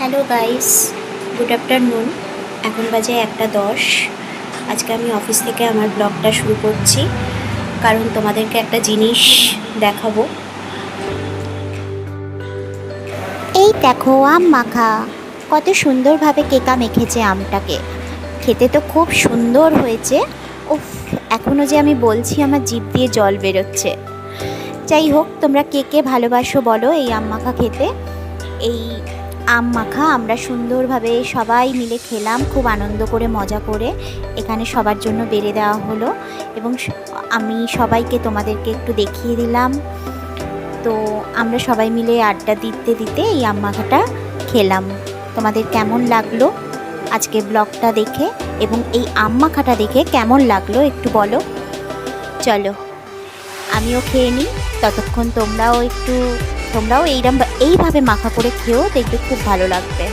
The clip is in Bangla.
Hello guys, good afternoon. এখন বাজে 1:10। আজকে আমি অফিস থেকে আমার ব্লগটা শুরু করছি, কারণ তোমাদেরকে একটা জিনিস দেখাবো। এই দেখো আম মাখা, কত সুন্দরভাবে কেকা মেখেছে আমটাকে। খেতে তো খুব সুন্দর হয়েছে। উফ, এখনও যে আমি বলছি আমার জিভ দিয়ে জল বেরোচ্ছে। যাই হোক, তোমরা কে কে ভালোবাসো বলো এই আম মাখা খেতে। এই আম মাখা আমরা সুন্দরভাবে সবাই মিলে খেলাম, খুব আনন্দ করে মজা করে। এখানে সবার জন্য বেড়ে দেওয়া হলো এবং আমি সবাইকে তোমাদেরকে একটু দেখিয়ে দিলাম। তো আমরা সবাই মিলে আড্ডা দিতে দিতে এই আম মাখাটা খেলাম। তোমাদের কেমন লাগলো আজকে ব্লগটা দেখে এবং এই আম মাখাটা দেখে কেমন লাগলো একটু বলো। চলো আমিও খেয়ে নিই, ততক্ষণ তোমরাও এইভাবে মাখা করে খেয়েও দেখবে, খুব ভালো লাগবে।